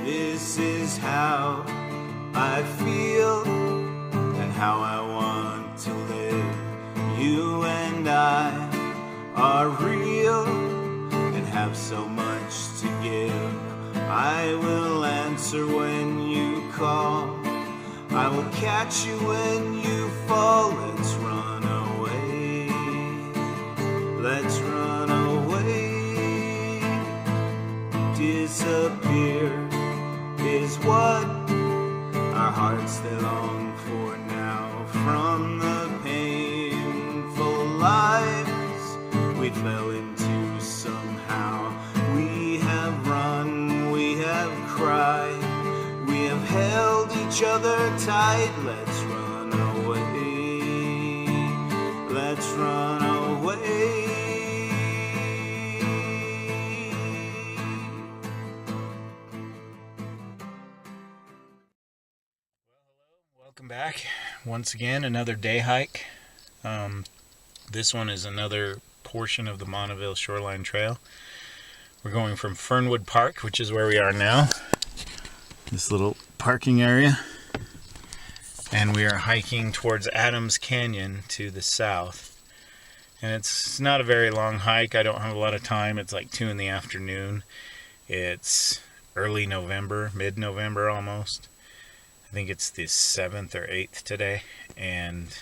This is how I feel and how I want to live. You and I are real and have so much to give. I will answer when you call. I will catch you when you fall. Let's run away. Let's run away. Disappear is what our hearts they long for now. From the painful lives we fell into somehow. We have run, we have cried, we have held each other tight. Let's run away. Let's run away. Welcome back. Once again, another day hike. This one is another portion of the Bonneville Shoreline Trail. We're going from Fernwood Park, which is where we are now, this little parking area, and we are hiking towards Adams Canyon to the south. And it's not a very long hike. I don't have a lot of time. It's like 2 in the afternoon. It's early November, mid-November almost. I think it's the 7th or 8th today, and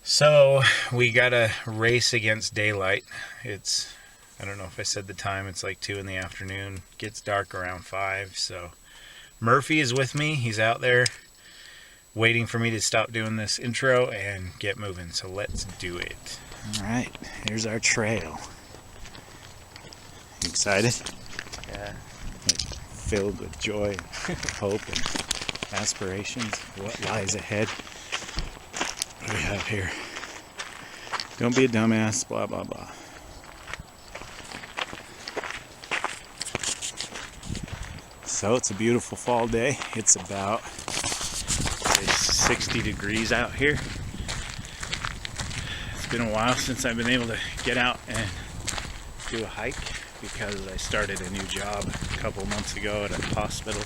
so we gotta race against daylight. It's, I don't know if I said the time, it's like 2 in the afternoon. Gets dark around 5, so Murphy is with me. He's out there waiting for me to stop doing this intro and get moving, so let's do it. All right, here's our trail. You excited? Yeah. Like, filled with joy, hope, and aspirations, what lies ahead. What do we have here? Don't be a dumbass, blah blah blah. So it's a beautiful fall day. It's about 60 degrees out here. It's been a while since I've been able to get out and do a hike because I started a new job a couple months ago at a hospital.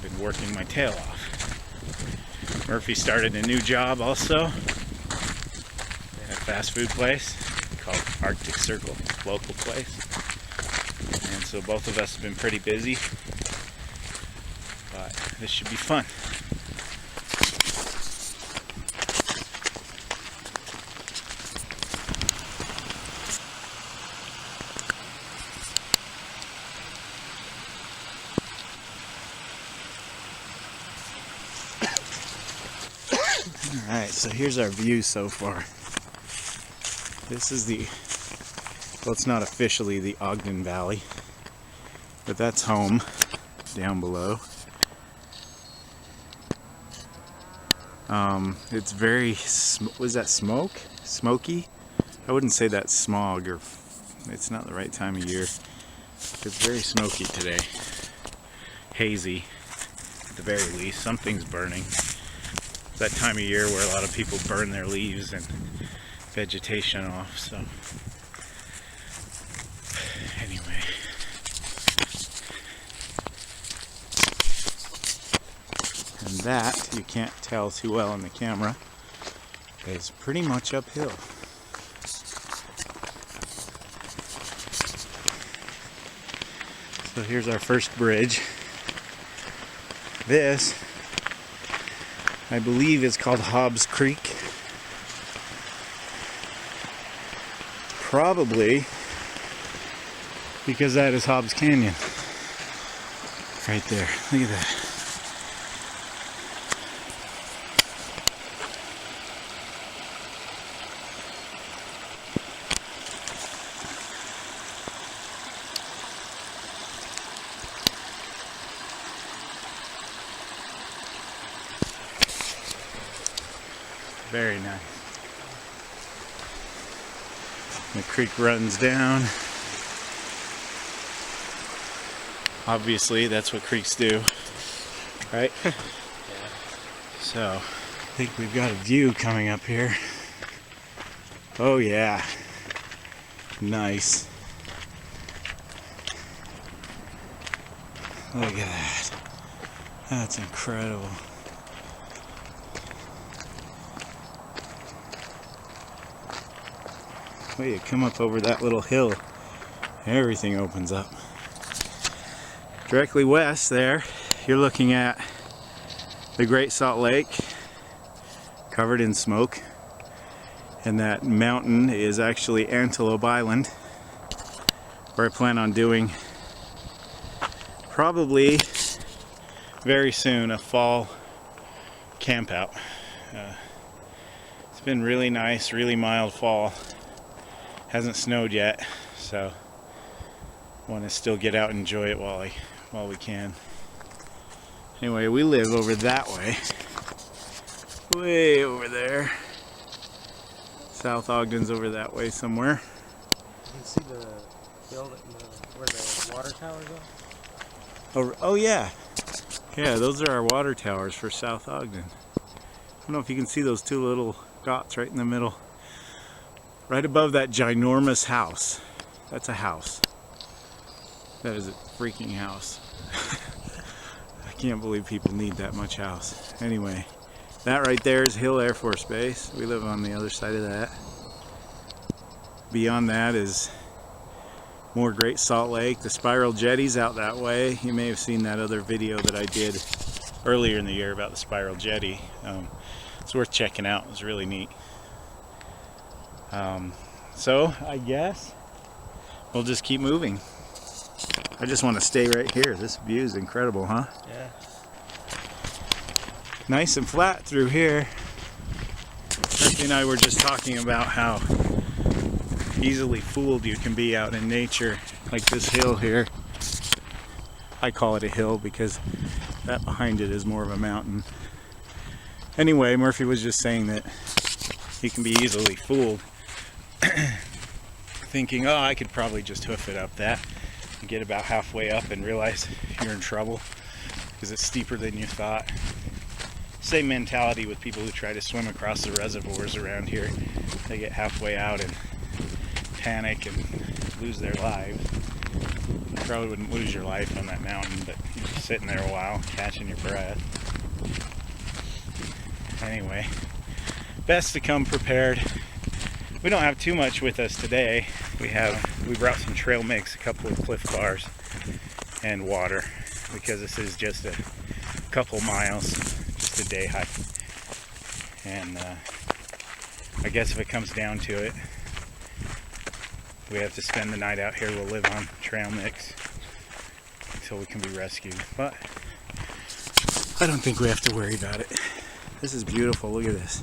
Been working my tail off. Murphy started a new job also in a fast food place called Arctic Circle, local place. And so both of us have been pretty busy, but this should be fun. Alright, so here's our view so far. This is the, well, it's not officially the Ogden Valley, but that's home down below. It's very, was that smoke? Smoky? I wouldn't say that's smog, or it's not the right time of year. It's very smoky today. Hazy, at the very least. Something's burning. That time of year where a lot of people burn their leaves and vegetation off, so anyway. And that, you can't tell too well in the camera, is pretty much uphill. So here's our first bridge. This, I believe, is called Hobbs Creek. Probably because that is Hobbs Canyon. Right there. Look at that. Very nice. The creek runs down. Obviously, that's what creeks do, right? Yeah. So, I think we've got a view coming up here. Oh yeah. Nice. Look at that. That's incredible. Wait, you come up over that little hill, everything opens up. Directly west there, you're looking at the Great Salt Lake, covered in smoke. And that mountain is actually Antelope Island, where I plan on doing probably very soon a fall camp out. It's been really nice, really mild fall. Hasn't snowed yet, so want to still get out and enjoy it while we can. Anyway, we live over that way over there. South Ogden's over that way somewhere. You can see the hill where the water towers are. Oh yeah. Yeah, those are our water towers for South Ogden. I don't know if you can see those two little dots right in the middle. Right above that ginormous house. That's a house. That is a freaking house. I can't believe people need that much house. Anyway, that right there is Hill Air Force Base. We live on the other side of that. Beyond that is more Great Salt Lake. The spiral jetty's out that way. You may have seen that other video that I did earlier in the year about the spiral jetty. It's worth checking out. It was really neat. So I guess we'll just keep moving. I just want to stay right here. This view is incredible, huh? Yeah. Nice and flat through here. Murphy and I were just talking about how easily fooled you can be out in nature, like this hill here. I call it a hill because that behind it is more of a mountain. Anyway, Murphy was just saying that you can be easily fooled thinking, oh, I could probably just hoof it up that and get about halfway up and realize you're in trouble because it's steeper than you thought. Same mentality with people who try to swim across the reservoirs around here. They get halfway out and panic and lose their lives. You probably wouldn't lose your life on that mountain, but you're just sitting there a while, catching your breath. Anyway, best to come prepared. We don't have too much with us today. We brought some trail mix, a couple of Cliff Bars, and water, because this is just a couple miles, just a day hike. And I guess if it comes down to it, we have to spend the night out here. We'll live on trail mix until we can be rescued. But I don't think we have to worry about it. This is beautiful. Look at this.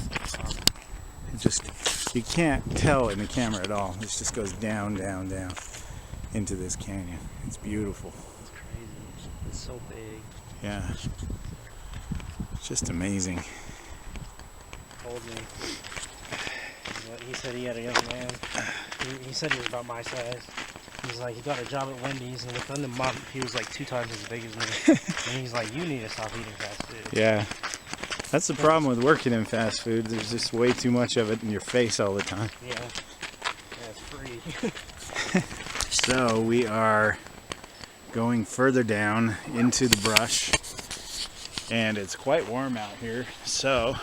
It just, you can't tell in the camera at all. This just goes down, down, down into this canyon. It's beautiful. It's crazy. It's so big. Yeah. It's just amazing. Told me. He said he had a young man. He said he was about my size. He's like, he got a job at Wendy's, and within the month, he was like 2 times as big as me. And he's like, you need to stop eating fast food. Yeah. That's the problem with working in fast food. There's just way too much of it in your face all the time. Yeah. Yeah, it's free. So we are going further down into the brush, and it's quite warm out here. So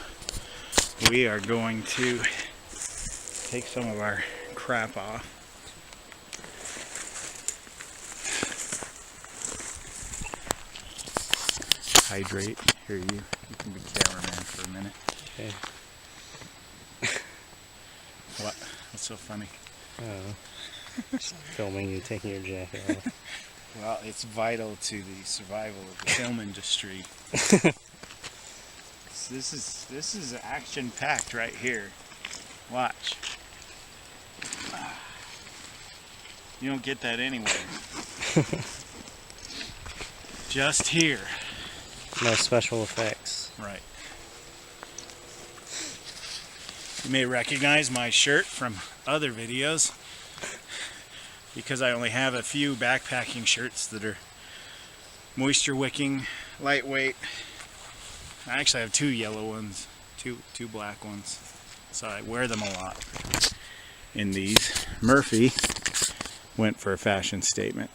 we are going to take some of our crap off. Hydrate. Here, you can be cameraman for a minute. Okay. What? What's so funny? Just filming you taking your jacket off. Well, it's vital to the survival of the film industry. This is action packed right here. Watch. You don't get that anywhere. Just here. No special effects. Right. You may recognize my shirt from other videos because I only have a few backpacking shirts that are moisture wicking, lightweight. I actually have 2 yellow ones, two black ones, so I wear them a lot in these. Murphy went for a fashion statement.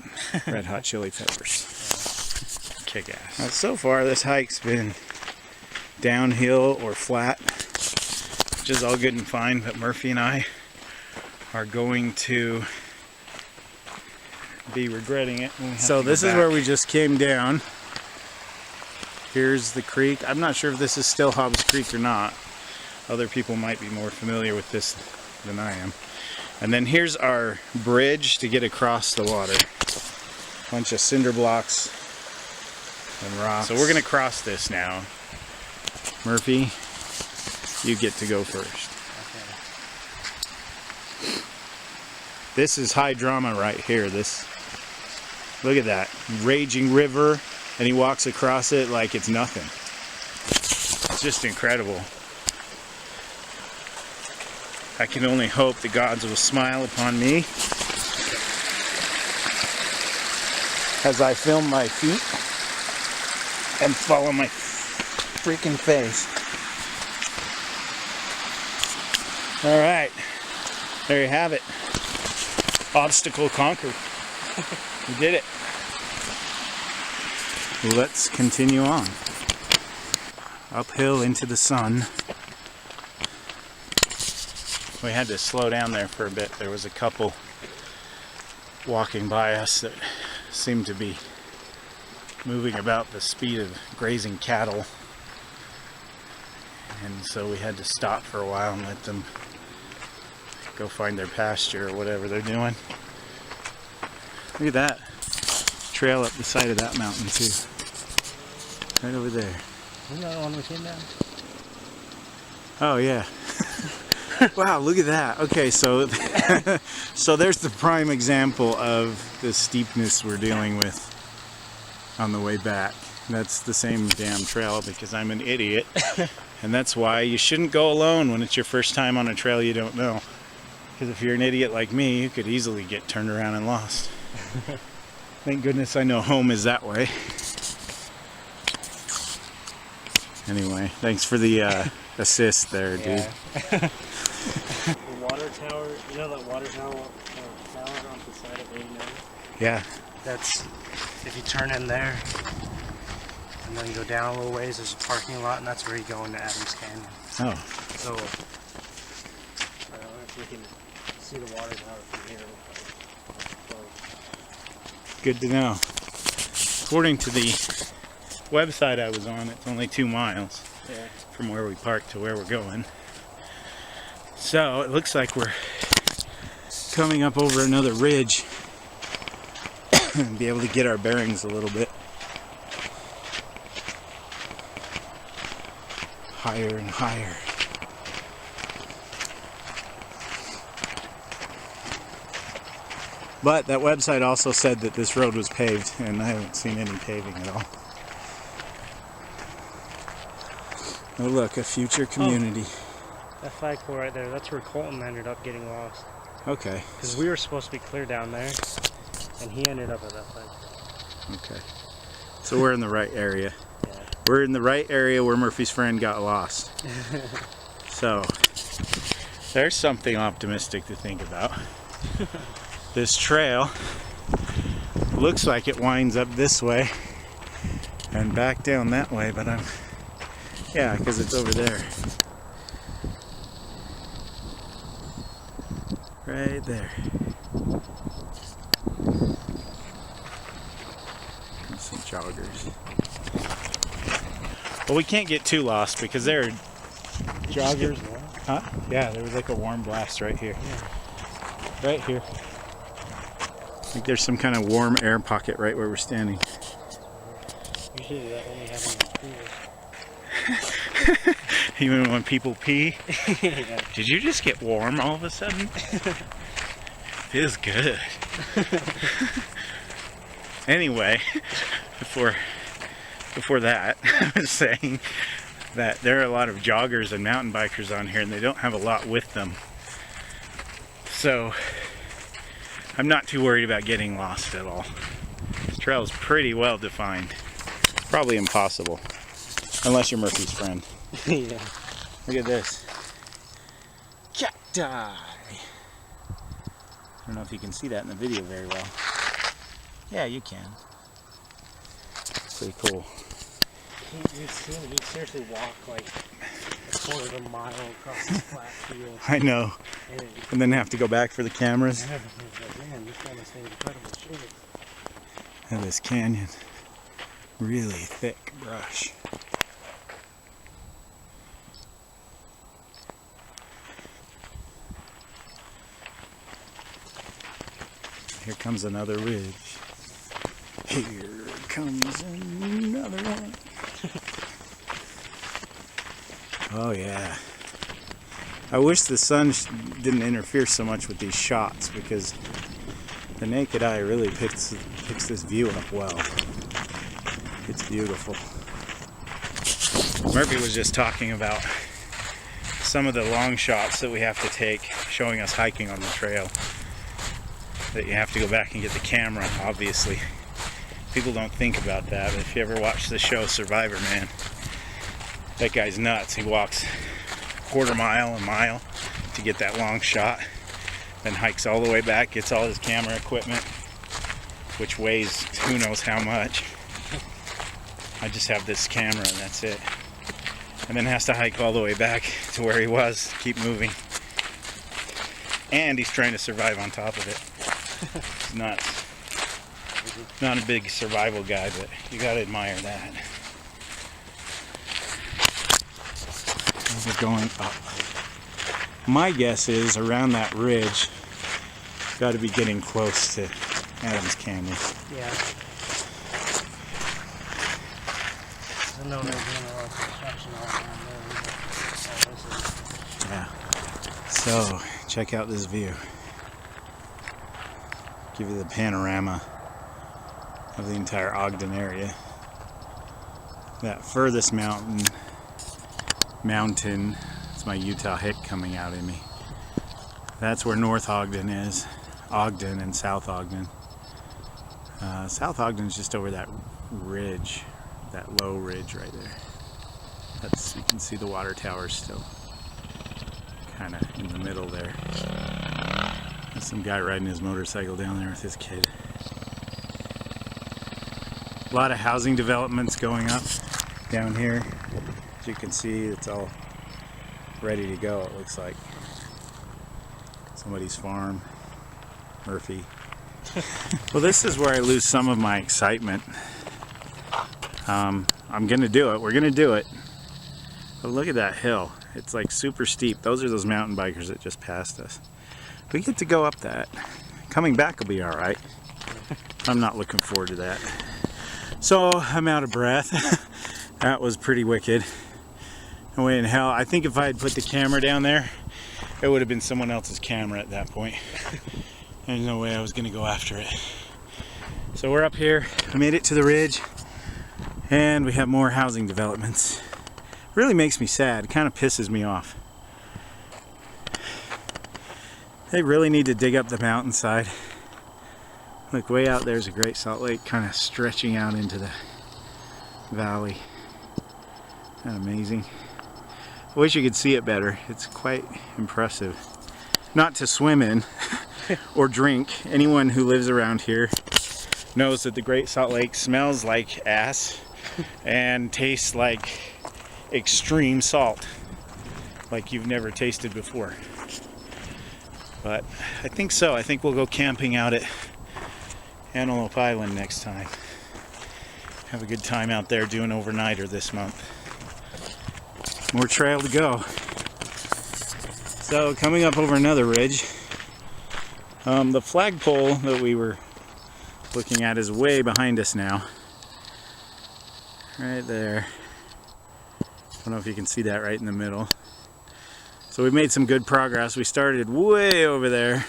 Red Hot Chili Peppers. kick ass. So far this hike's been downhill or flat, which is all good and fine, but Murphy and I are going to be regretting it when we have to go This is back. where we just came down. Here's the creek. I'm not sure if this is still Hobbs Creek or not. Other people might be more familiar with this than I am. And then here's our bridge to get across the water. Bunch of cinder blocks and rocks. So we're gonna cross this now. Murphy, you get to go first. Okay. This is high drama right here. Look at that, raging river, and he walks across it like it's nothing. It's just incredible. I can only hope the gods will smile upon me as I film my feet and follow my freaking face. All right, there you have it. Obstacle conquered. We did it. Let's continue on. Uphill into the sun. We had to slow down there for a bit. There was a couple walking by us that seemed to be moving about the speed of grazing cattle. And so we had to stop for a while and let them go find their pasture or whatever they're doing. Look at that trail up the side of that mountain too. Right over there. Isn't that the one we came down? Oh yeah. Wow, look at that. Okay, so so there's the prime example of the steepness we're dealing with on the way back. That's the same damn trail because I'm an idiot. And that's why you shouldn't go alone when it's your first time on a trail you don't know. Because if you're an idiot like me, you could easily get turned around and lost. Thank goodness I know home is that way. Anyway, thanks for the assist there, dude. Yeah. The water tower, you know that water tower on the side of Layton? Yeah. That's, if you turn in there and then go down a little ways, there's a parking lot, and that's where you go into Adams Canyon. Oh. So, I don't know if we can see the water tower from here. Good to know. According to the website I was on, it's only 2 miles from where we parked to where we're going. So it looks like we're coming up over another ridge and be able to get our bearings a little bit. Higher and higher. But that website also said that this road was paved, and I haven't seen any paving at all. Oh look, a future community. That flagpole right there, that's where Colton ended up getting lost. Okay. Because we were supposed to be clear down there, and he ended up at that flagpole. Okay. So we're in the right area. Yeah. We're in the right area where Murphy's friend got lost. So, there's something optimistic to think about. This trail looks like it winds up this way and back down that way, but yeah, because it's over there. Right there. There's some joggers. Well, we can't get too lost because there are joggers. Huh? Yeah, there was like a warm blast right here. Yeah. Right here. I think there's some kind of warm air pocket right where we're standing. Usually that only happens in pools. Even when people pee. Yeah. Did you just get warm all of a sudden? Feels good. Anyway, before that, I was saying that there are a lot of joggers and mountain bikers on here, and they don't have a lot with them. So I'm not too worried about getting lost at all. This trail is pretty well defined. Probably impossible, unless you're Murphy's friend. Yeah. Look at this. Cacti! I don't know if you can see that in the video very well. Yeah, you can. Pretty cool. You've seen him, he seriously walked like a quarter of a mile across this flat field. I know. And then have to go back for the cameras. And everything's like, man, this guy must have incredible shape. And this canyon. Really thick brush. Here comes another ridge. Here comes another one. Oh yeah. I wish the sun didn't interfere so much with these shots, because the naked eye really picks this view up well. It's beautiful. Murphy was just talking about some of the long shots that we have to take, showing us hiking on the trail. That you have to go back and get the camera, obviously. People don't think about that, but if you ever watch the show Survivor, man, that guy's nuts. He walks a quarter mile, a mile to get that long shot, then hikes all the way back, gets all his camera equipment, which weighs who knows how much. I just have this camera and that's it. And then has to hike all the way back to where he was, keep moving. And he's trying to survive on top of it. It's nuts. Not a big survival guy, but you gotta admire that. We're going up. My guess is around that ridge, got to be getting close to Adams Canyon. Yeah. I know there's been a lot of construction all around there. Yeah. So, check out this view. Give you the panorama of the entire Ogden area. That furthest mountain, it's my Utah hick coming out in me. That's where North Ogden is. Ogden and South Ogden. South Ogden is just over that ridge, that low ridge right there. You can see the water towers still kind of in the middle there. There's some guy riding his motorcycle down there with his kid. A lot of housing developments going up down here. As you can see, it's all ready to go, it looks like. Somebody's farm. Murphy. Well, this is where I lose some of my excitement. I'm gonna do it. We're gonna do it. But look at that hill. It's like super steep. Those are those mountain bikers that just passed us. We get to go up that. Coming back will be all right. I'm not looking forward to that. So I'm out of breath. That was pretty wicked. No way in hell. I think if I had put the camera down there, it would have been someone else's camera at that point. There's no way I was gonna go after it. So we're up here. I made it to the ridge, and we have more housing developments. Really makes me sad. It kind of pisses me off. They really need to dig up the mountainside. Look, way out there's a Great Salt Lake kind of stretching out into the valley. Isn't that amazing? I wish you could see it better. It's quite impressive. Not to swim in or drink. Anyone who lives around here knows that the Great Salt Lake smells like ass and tastes like extreme salt, like you've never tasted before. But I think so. I think we'll go camping out at Antelope Island next time. Have a good time out there doing overnighter this month. More trail to go. So coming up over another ridge. The flagpole that we were looking at is way behind us now. Right there. I don't know if you can see that right in the middle. So we made some good progress. We started way over there.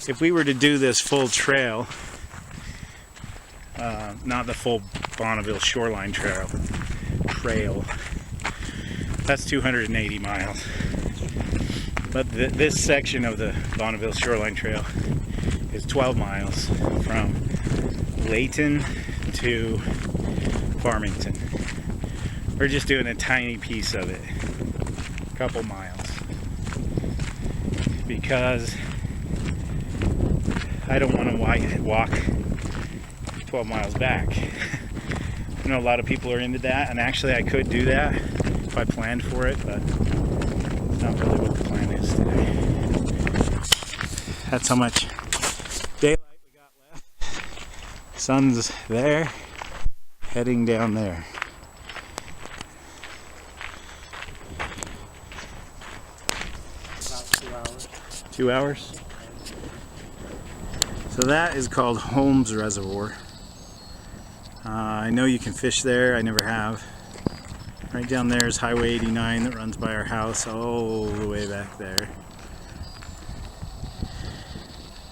If we were to do this full trail, not the full Bonneville Shoreline trail, that's 280 miles. But this section of the Bonneville Shoreline Trail is 12 miles from Layton to Farmington. We're just doing a tiny piece of it, a couple miles, because I don't want to walk 12 miles back. I know a lot of people are into that, and actually I could do that if I planned for it, but it's not really what the plan is today. That's how much daylight we got left. Sun's there, heading down there. About 2 hours. 2 hours? So that is called Holmes Reservoir. I know you can fish there, I never have. Right down there is Highway 89 that runs by our house all the way back there.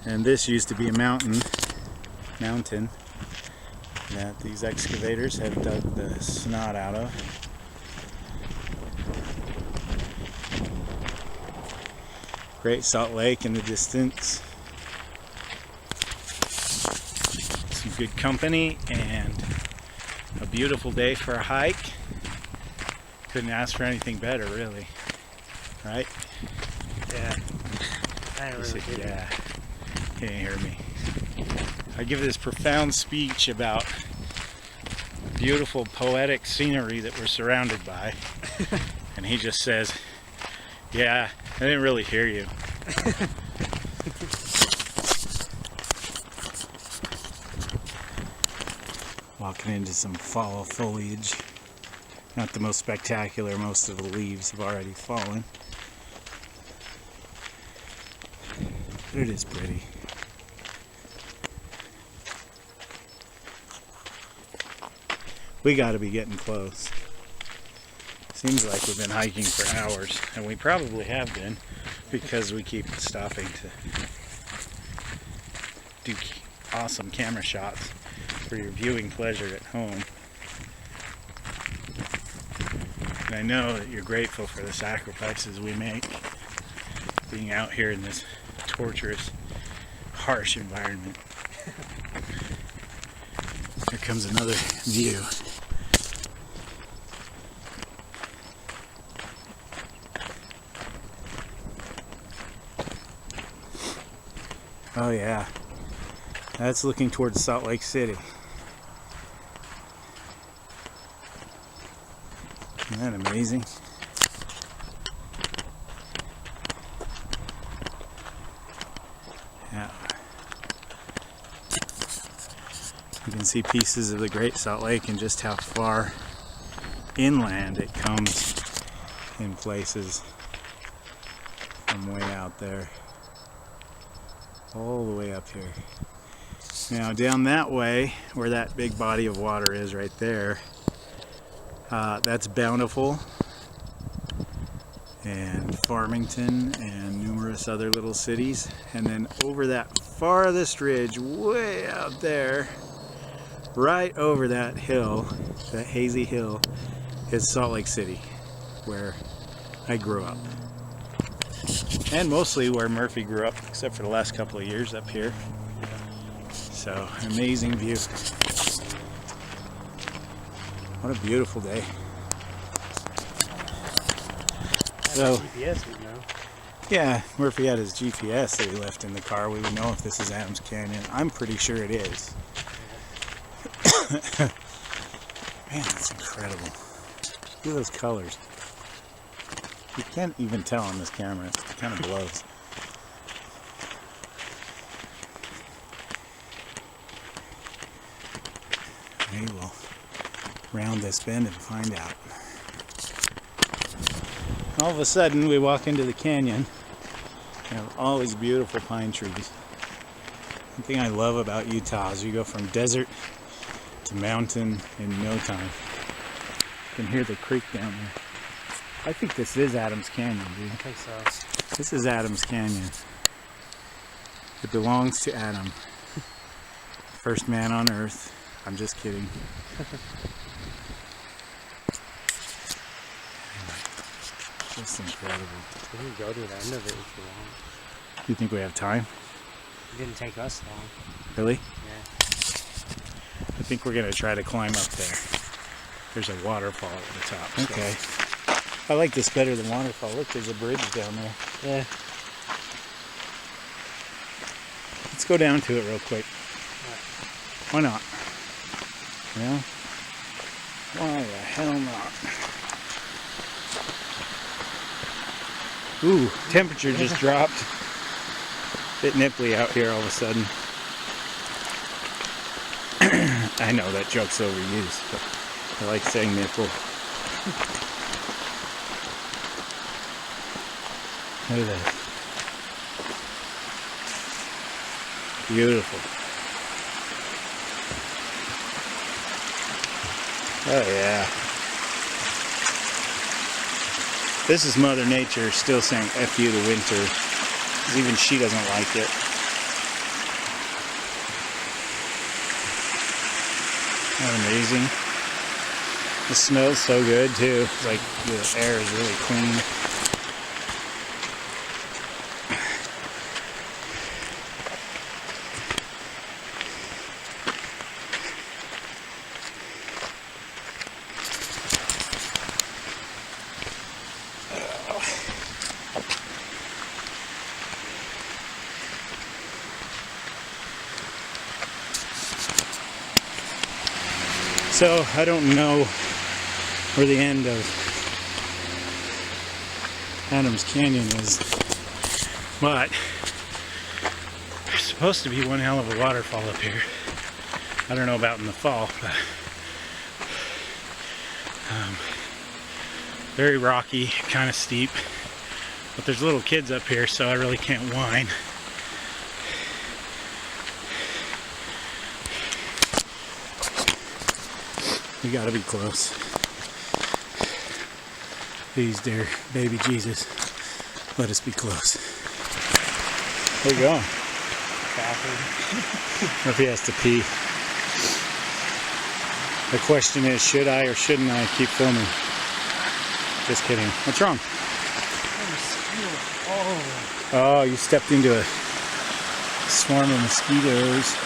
And this used to be a mountain that these excavators have dug the snot out of. Great Salt Lake in the distance. Some good company and a beautiful day for a hike. Couldn't ask for anything better, really. Right? Yeah. I didn't really get it. Yeah. You didn't hear me. I give this profound speech about beautiful poetic scenery that we're surrounded by. And he just says, yeah, I didn't really hear you. Walking into some fall foliage. Not the most spectacular, most of the leaves have already fallen. But it is pretty. We gotta be getting close. Seems like we've been hiking for hours, and we probably have been because we keep stopping to do awesome camera shots for your viewing pleasure at home. And I know that you're grateful for the sacrifices we make being out here in this torturous, harsh environment. Here comes another view. Oh yeah, that's looking towards Salt Lake City. Isn't that amazing? Yeah. You can see pieces of the Great Salt Lake and just how far inland it comes in places from way out there. All the way up here. Now down that way, where that big body of water is right there, that's Bonneville and Farmington and numerous other little cities. And then over that farthest ridge, way out there, right over that hill, that hazy hill, is Salt Lake City, where I grew up. And mostly where Murphy grew up, except for the last couple of years up here. So, amazing view. What a beautiful day. So, GPS, we know. yeah, Murphy had his GPS that he left in the car. We would know if this is Adams Canyon. I'm pretty sure it is. Man, that's incredible. Look at those colors. You can't even tell on this camera. It kind of blows. Maybe we'll round this bend and find out. All of a sudden, we walk into the canyon. You have all these beautiful pine trees. One thing I love about Utah is you go from desert to mountain in no time. You can hear the creek down there. I think this is Adams Canyon, dude. I think so. This is Adams Canyon. It belongs to Adam. First man on Earth. I'm just kidding. Just incredible. We can go to the end of it if you want. You think we have time? It didn't take us long. Really? Yeah. I think we're going to try to climb up there. There's a waterfall at the top. Okay. I like this better than waterfall. Look, there's a bridge down there. Yeah. Let's go down to it real quick. Why not? You know? Why the hell not? Ooh, temperature just dropped. Bit nipply out here all of a sudden. I know that joke's overused, but I like saying nipple. Look at that. Beautiful. Oh yeah. This is Mother Nature still saying F you to winter. 'Cause even she doesn't like it. Isn't that amazing? The smells so good too. It's like the air is really clean. So I don't know where the end of Adams Canyon is, but there's supposed to be one hell of a waterfall up here. I don't know about in the fall, but very rocky, kind of steep. But there's little kids up here, so I really can't whine. We gotta be close. Please, dear baby Jesus, let us be close. Where you going? Bathroom. Murphy has to pee. The question is, should I or shouldn't I keep filming? Just kidding. What's wrong? Oh, you stepped into a swarm of mosquitoes.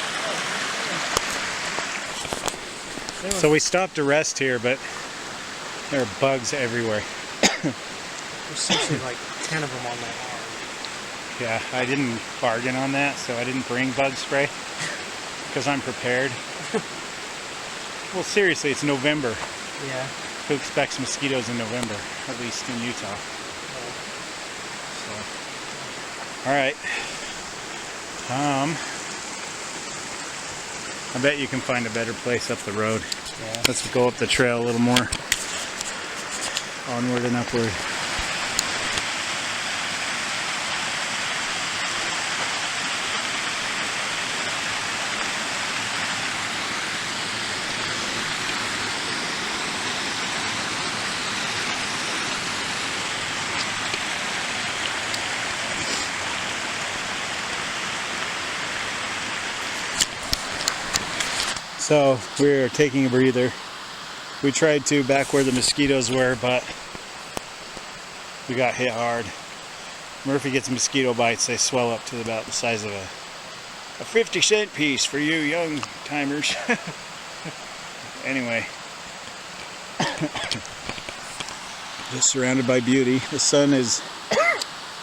So we stopped to rest here, but there are bugs everywhere. There's essentially like 10 of them on that arm. Yeah, I didn't bargain on that, so I didn't bring bug spray because I'm prepared. Well, seriously, it's November. Yeah. Who expects mosquitoes in November, at least in Utah? So, all right. I bet you can find a better place up the road. Yeah. Let's go up the trail a little more. Onward and upward. So we're taking a breather. We tried to back where the mosquitoes were, but we got hit hard. Murphy gets mosquito bites. They swell up to about the size of a 50-cent piece for you young timers. Anyway, just surrounded by beauty. The sun is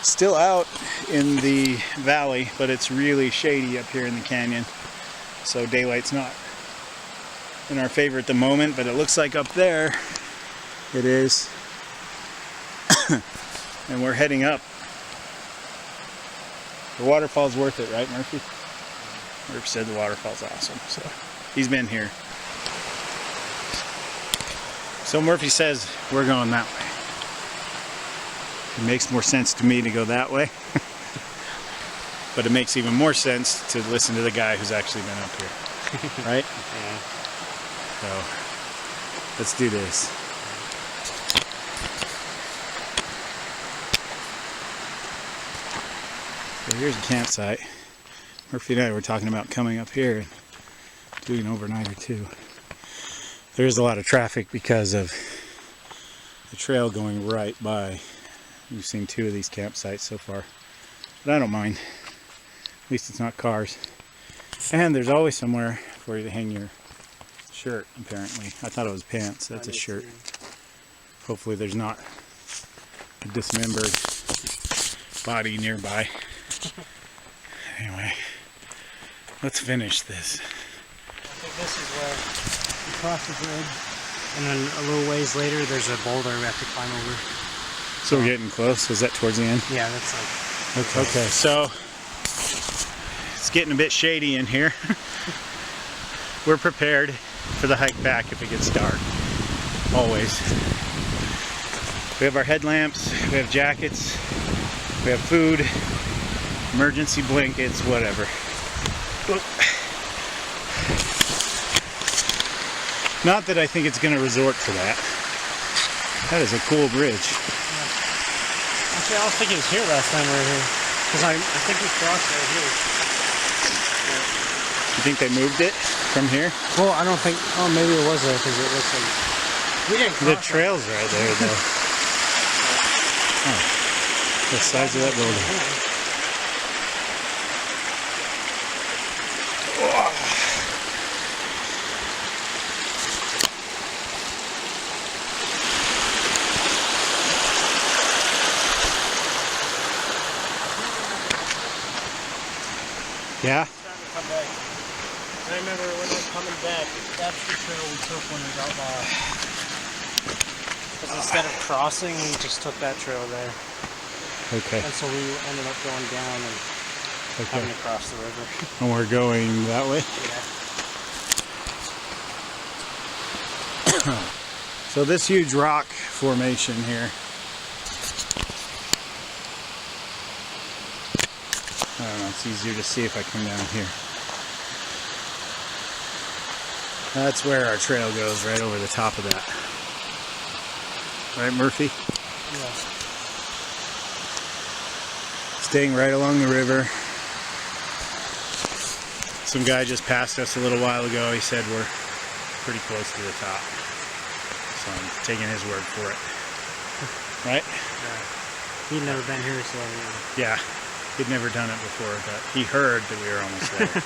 still out in the valley, but it's really shady up here in the canyon. So daylight's not in our favor at the moment, but it looks like up there it is. And we're heading up. The waterfall's worth it, right, Murphy? Murphy said the waterfall's awesome, so he's been here. So Murphy says we're going that way. It makes more sense to me to go that way. But it makes even more sense to listen to the guy who's actually been up here. Right? Yeah. So, let's do this. So here's a campsite. Murphy and I were talking about coming up here and doing an overnight or two. There's a lot of traffic because of the trail going right by. We've seen 2 of these campsites so far, but I don't mind. At least it's not cars. And there's always somewhere for you to hang your shirt, apparently. I thought it was pants. That's a shirt. Hopefully there's not a dismembered body nearby. Anyway, let's finish this. this is where we cross the bridge, and then a little ways later, there's a boulder we have to climb over. So we're getting close. Was that towards the end? Yeah, that's like. Okay, so it's getting a bit shady in here. We're prepared for the hike back if it gets dark. Always. We have our headlamps, we have jackets, we have food, emergency blankets, whatever. Not that I think it's going to resort to that. That is a cool bridge. Actually, I was thinking it was here last time we were here. Because I think we crossed right here. You think they moved it from here? Well, I don't think... Oh, maybe it was there because it looks like... We didn't cross The trail's right there, though. Oh, the size of that building. Yeah? It's starting to come back. And I remember when I was coming back, that's the trail we took when we got lost. Because instead of crossing, we just took that trail there. Okay. And so we ended up going down and having to cross the river. And we're going that way? Yeah. So this huge rock formation here. I don't know, it's easier to see if I come down here. That's where our trail goes, right over the top of that. Right, Murphy? Yeah. Staying right along the river. Some guy just passed us a little while ago. He said we're pretty close to the top. So I'm taking his word for it. Right? Yeah. He'd never been here, so... Yeah. He'd never done it before, but he heard that we were almost there.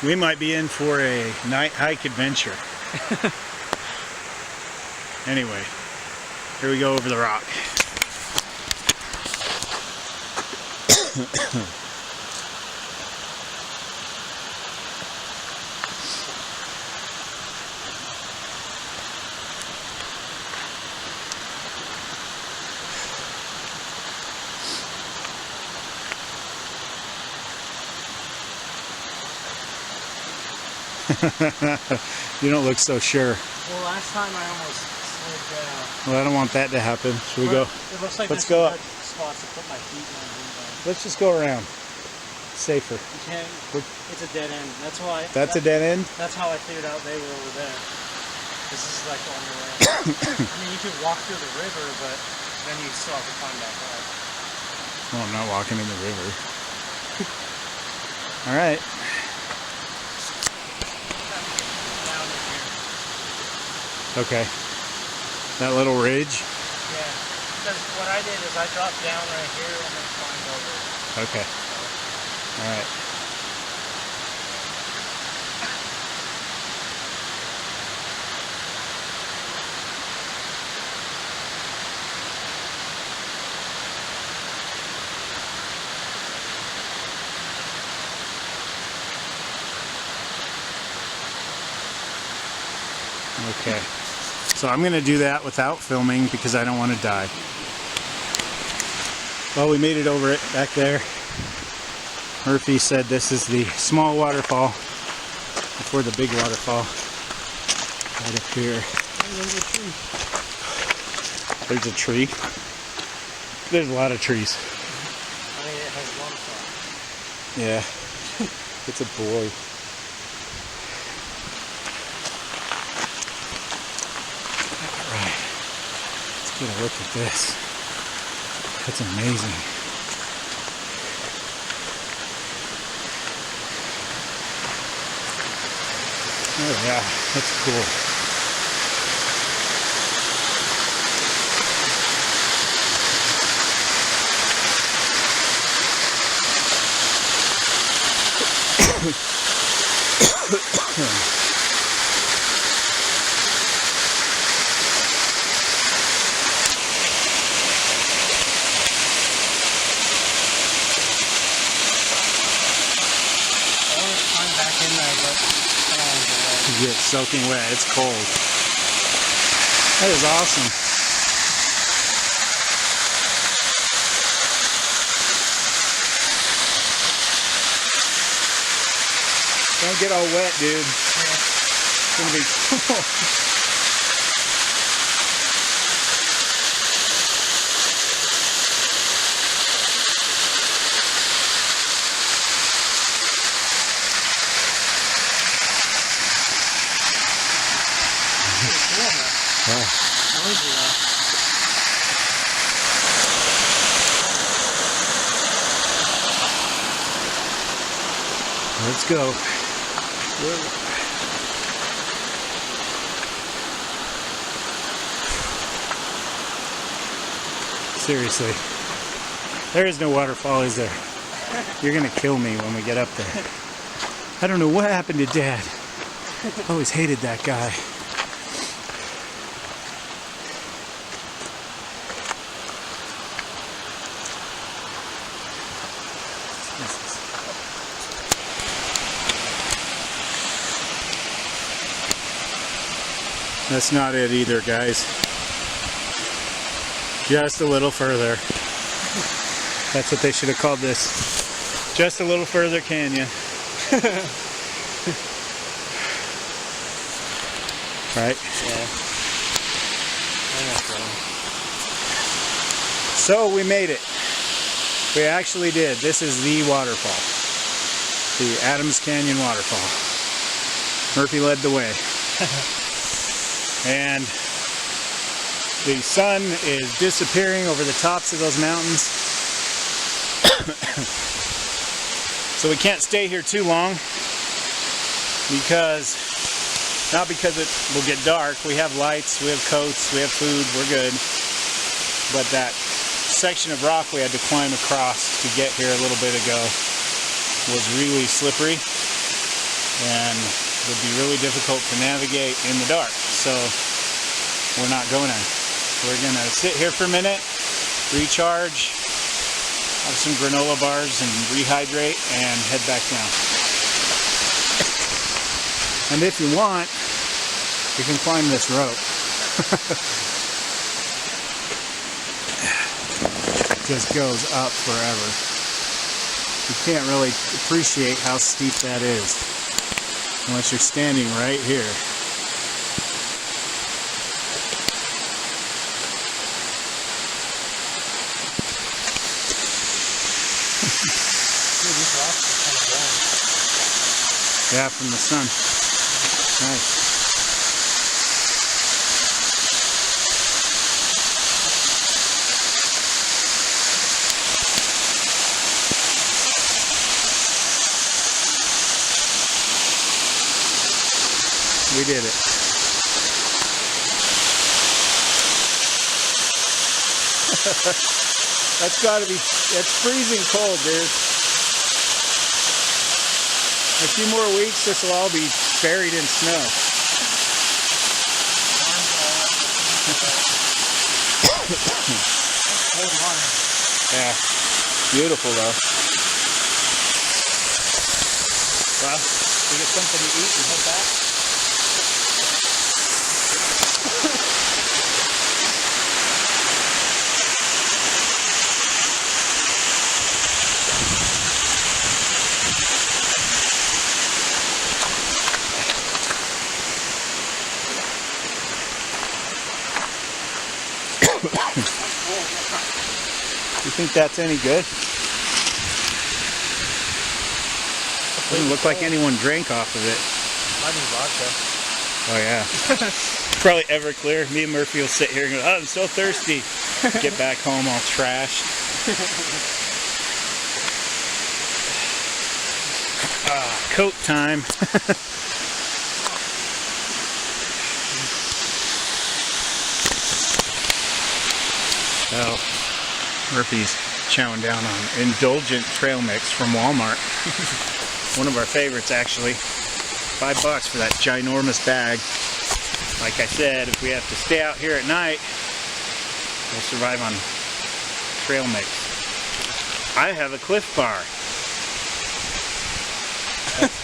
We might be in for a night hike adventure. Anyway, here we go over the rock. You don't look so sure. Well, last time I almost slid down. Well, I don't want that to happen. Should we go? It looks like Let's this go is up. a good spot to put my feet on. Let's just go around. Safer. You can't. It's a dead end. That's why. That's a dead end? That's how I figured out they were over there. This is like the only way. I mean, you could walk through the river, but then you still have to climb back up. Well, I'm not walking in the river. All right. Down in here. Okay. That little ridge? Yeah. Because what I did is I dropped down right here and then climbed over. Okay. All right. Okay. So I'm going to do that without filming because I don't want to die. Well, we made it over it back there. Murphy said this is the small waterfall before the big waterfall. Right up here. There's a tree. There's a tree. There's a lot of trees. I mean, it has one side. Yeah. It's a boy. Alright. Let's get a look at this. That's amazing. Oh yeah, that's cool. You get soaking wet. It's cold. That is awesome. Don't get all wet, dude. It's gonna be cool. Let's go. Seriously, there is no waterfall, is there? You're gonna kill me when we get up there. I don't know what happened to Dad. I always hated that guy. That's not it either, guys. Just a little further. That's what they should have called this. Just a little further canyon. Right? Yeah. So we made it. We actually did. This is the waterfall. The Adams Canyon waterfall. Murphy led the way. And the sun is disappearing over the tops of those mountains. So we can't stay here too long because, not because it will get dark. We have lights, we have coats, we have food, we're good. But that section of rock we had to climb across to get here a little bit ago was really slippery and would be really difficult to navigate in the dark. So we're not going to. We're going to sit here for a minute, recharge, have some granola bars and rehydrate and head back down. And if you want, you can climb this rope. It just goes up forever. You can't really appreciate how steep that is unless you're standing right here. Yeah, from the sun. Nice. We did it. That's gotta be, it's freezing cold, dude. In a few more weeks, this will all be buried in snow. Yeah, beautiful though. Well, we get something to eat and head back. You think that's any good? Doesn't look like anyone drank off of it. Might be vodka. Oh yeah. Probably Everclear. Me and Murphy will sit here and go, oh, I'm so thirsty. Get back home all trashed. Coat time. Well, Murphy's chowing down on Indulgent trail mix from Walmart. One of our favorites, actually. $5 for that ginormous bag. Like I said, if we have to stay out here at night, we'll survive on trail mix. I have a Cliff Bar.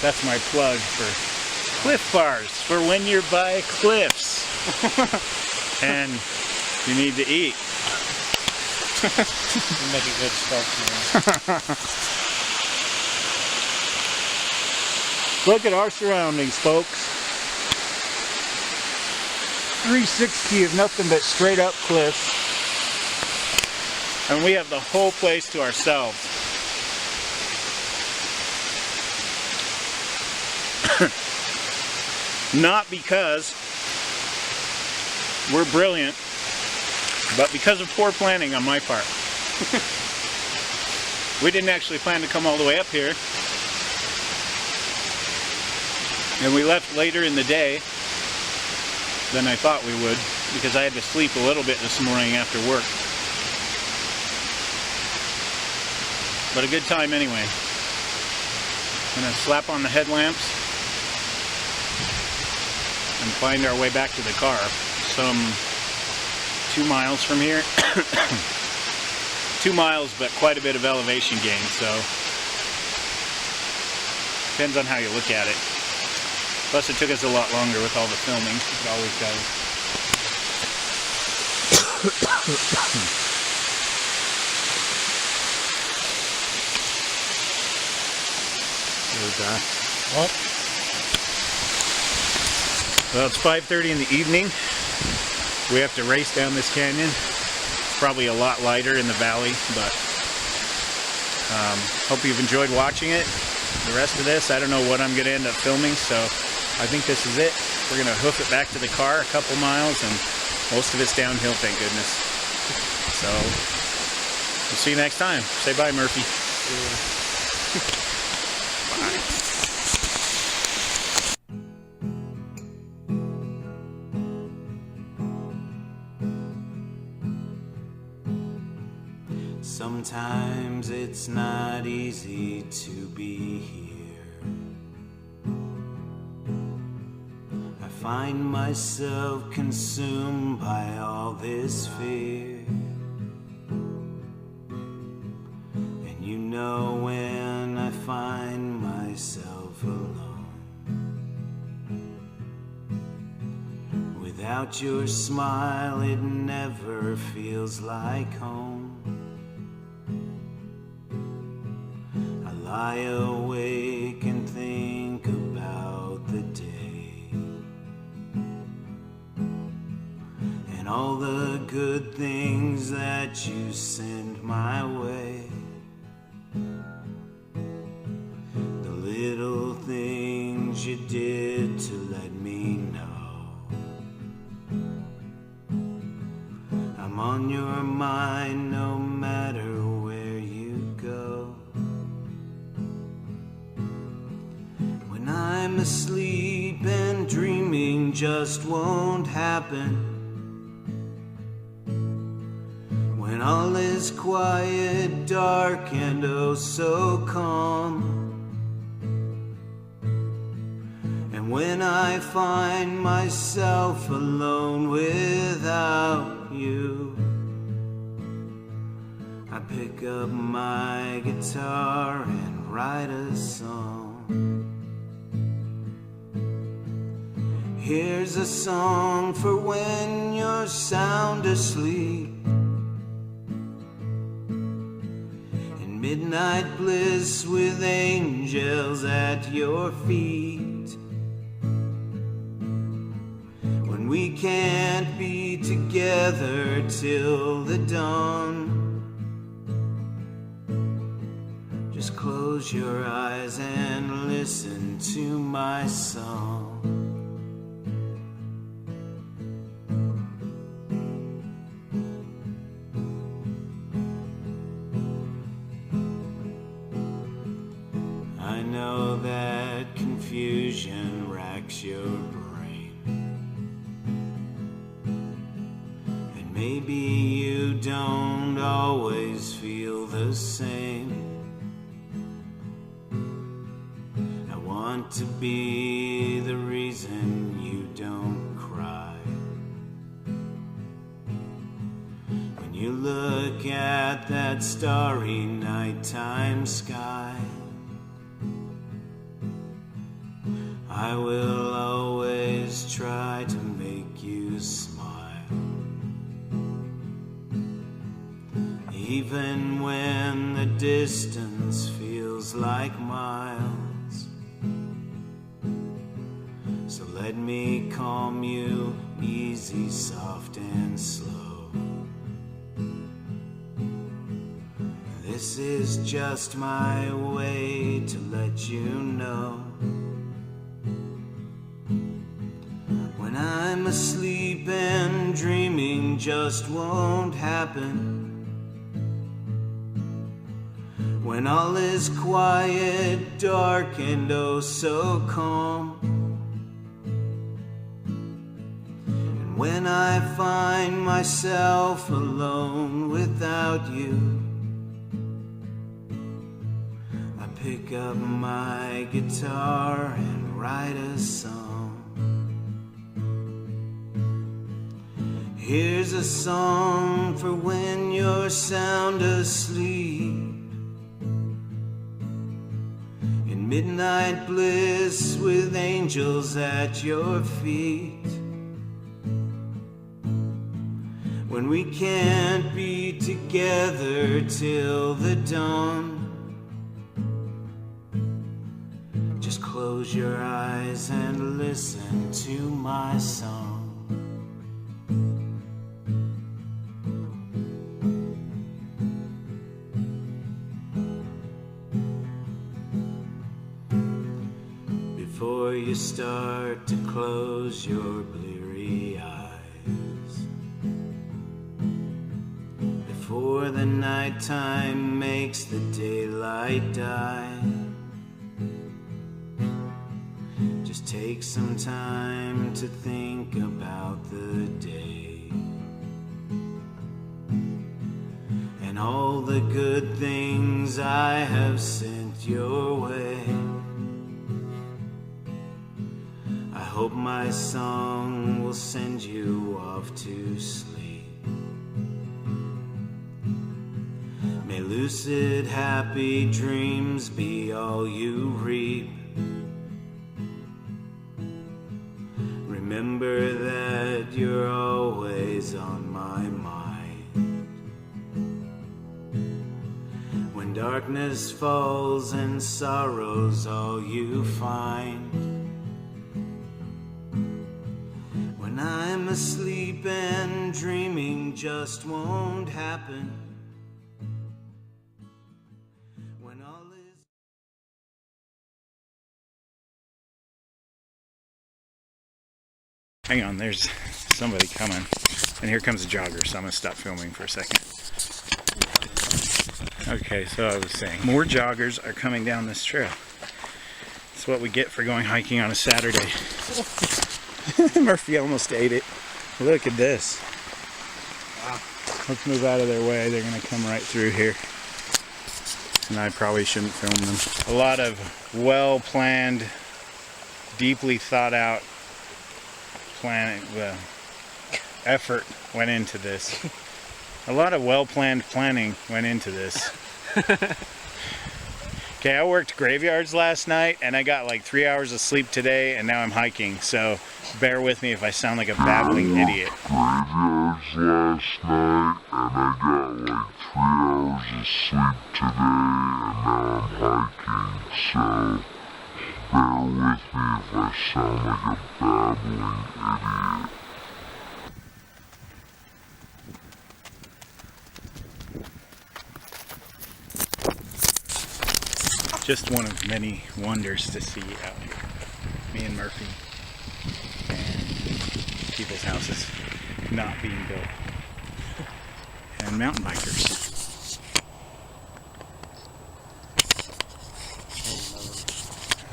That's my plug for Cliff bars for when you're by cliffs and you need to eat. You make a good spokesman. Look at our surroundings, folks. 360 of nothing but straight up cliffs. And we have the whole place to ourselves. Not because we're brilliant, but because of poor planning on my part. We didn't actually plan to come all the way up here. And we left later in the day than I thought we would, because I had to sleep a little bit this morning after work. But a good time anyway. Gonna slap on the headlamps and find our way back to the car. Some 2 miles from here. 2 miles, but quite a bit of elevation gain, so depends on how you look at it. Plus it took us a lot longer with all the filming. It always does. There's that. What? Well, it's 5:30 in the evening. We have to race down this canyon. It's probably a lot lighter in the valley, but hope you've enjoyed watching it. The rest of this, I don't know what I'm going to end up filming, so I think this is it. We're going to hoof it back to the car a couple miles, and most of it's downhill, thank goodness. So, we'll see you next time. Say bye, Murphy. Sometimes it's not easy to be here. I find myself consumed by all this fear. And you know when I find myself alone, without your smile it never feels like home. Lie awake and think about the day and all the good things that you send my way. The little things you did to let me know I'm on your mind no matter where you go. I'm asleep and dreaming just won't happen. When all is quiet, dark, and oh so calm. And when I find myself alone without you, I pick up my guitar and write a song. Here's a song for when you're sound asleep, in midnight bliss with angels at your feet. When we can't be together till the dawn, just close your eyes and listen to my song. I know that confusion racks your brain, and maybe you don't always feel the same. I want to be the reason you don't cry. When you look at that starry nighttime sky, I will even when the distance feels like miles. So let me calm you, easy, soft and slow. This is just my way to let you know. When I'm asleep and dreaming just won't happen. When all is quiet, dark and oh so calm. And when I find myself alone without you, I pick up my guitar and write a song. Here's a song for when you're sound asleep, in midnight bliss with angels at your feet. When we can't be together till the dawn, just close your eyes and listen to my song. Before you start to close your bleary eyes, before the nighttime makes the daylight die, just take some time to think about the day and all the good things I have sent your way. I hope my song will send you off to sleep. May lucid, happy dreams be all you reap. Remember that you're always on my mind. When darkness falls and sorrow's all you find, when I'm asleep and dreaming just won't happen. When all is... Hang on, there's somebody coming. And here comes a jogger, so I'm going to stop filming for a second. Okay, so I was saying, more joggers are coming down this trail. That's what we get for going hiking on a Saturday. Murphy almost ate it. Look at this. Wow. Let's move out of their way. They're going to come right through here. And I probably shouldn't film them. A lot of well-planned, deeply thought out effort went into this. A lot of well-planned planning went into this. Okay, I worked graveyards last night and I got like 3 hours of sleep today, and now I'm hiking, so bear with me if I sound like a babbling idiot. Graveyards last night and I got like 3 hours of sleep today, and now I'm hiking, so bear with me if I sound like a babbling idiot. Just one of many wonders to see out here. Me and Murphy, and people's houses not being built, and mountain bikers.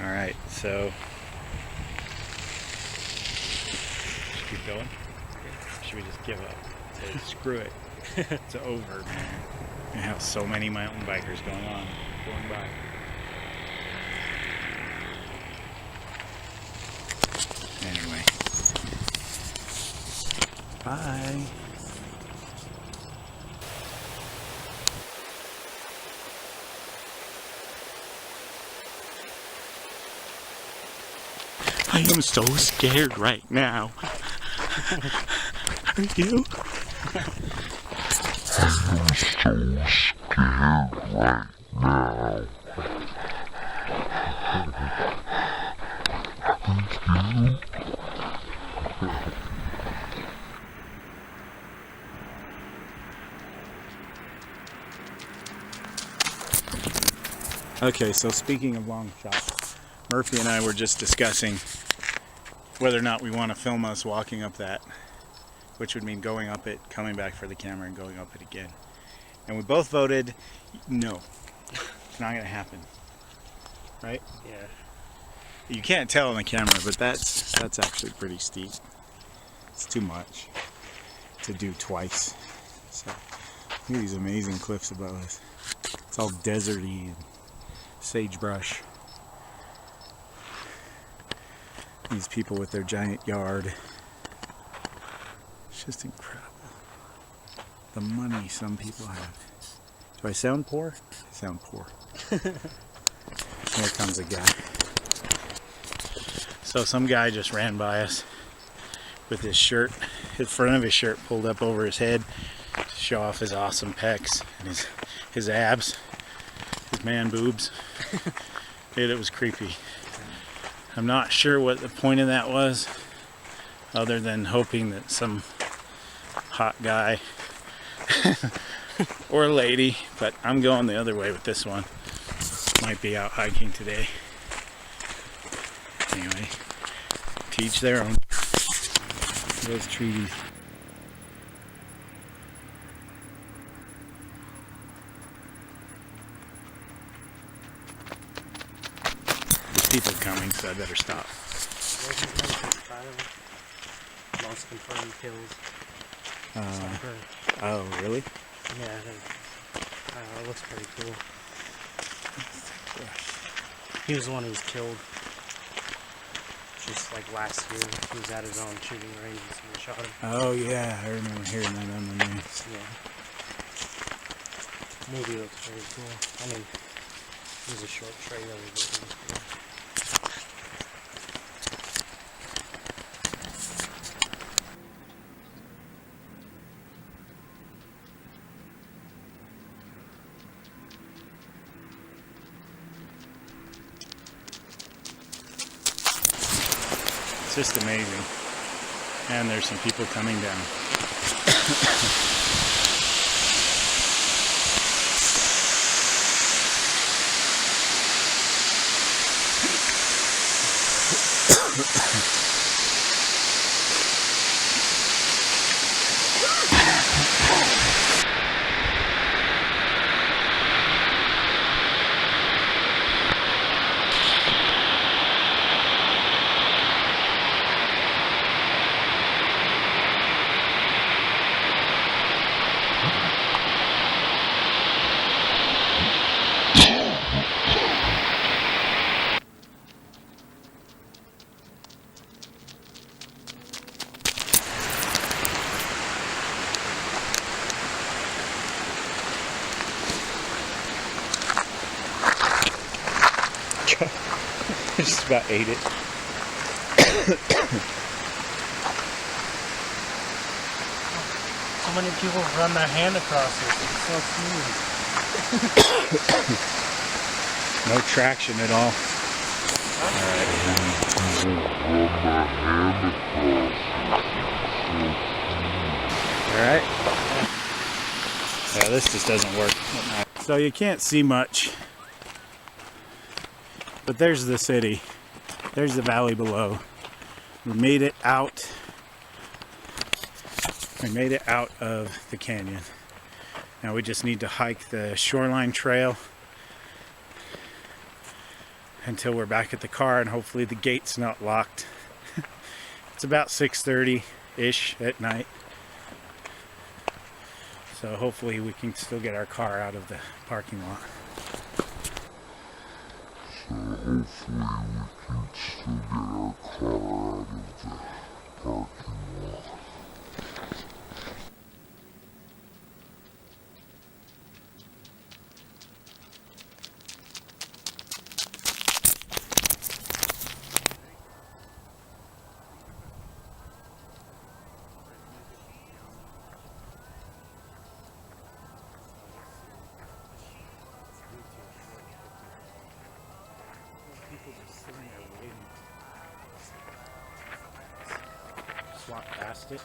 All right, so should we keep going? Should we just give up? Say, screw it. It's over, man. We have so many mountain bikers going by. Anyway, bye. I am so scared right now. Are you? I'm so scared right now. Okay, so speaking of long shots, Murphy and I were just discussing whether or not we want to film us walking up that, which would mean going up it, coming back for the camera, and going up it again. And we both voted no. It's not going to happen. Right? Yeah. You can't tell on the camera, but that's actually pretty steep. It's too much to do twice. So, look at these amazing cliffs above us. It's all deserty and sagebrush. These people with their giant yard. It's just incredible. The money some people have. Do I sound poor? I sound poor. Here comes a guy. So some guy just ran by us with his shirt, the front of his shirt pulled up over his head to show off his awesome pecs and his abs, his man boobs. Dude, it was creepy. I'm not sure what the point of that was, other than hoping that some hot guy or lady, but I'm going the other way with this one. Might be out hiking today. Anyway, teach their own. Those treaties. There's people coming, so I better stop. Most confirmed kills. Oh, really? Yeah, I think. It looks pretty cool. He was the one who was killed. Just like last year, he was at his own shooting range and someone shot him. Oh yeah, I remember hearing that on the news. Yeah. Movie looks very cool. I mean, it was a short trailer, but it was cool. It's just amazing. And there's some people coming down. Just about ate it. So many people run their hand across it. It's so smooth. No traction at all. Alright. Yeah, this just doesn't work. So you can't see much. But there's the city. There's the valley below. We made it out. We made it out of the canyon. Now we just need to hike the shoreline trail until we're back at the car, and hopefully the gate's not locked. It's about 6:30-ish at night. So hopefully we can still get our car out of the parking lot. So hopefully we can still get our car out of the parking lot. walk past it.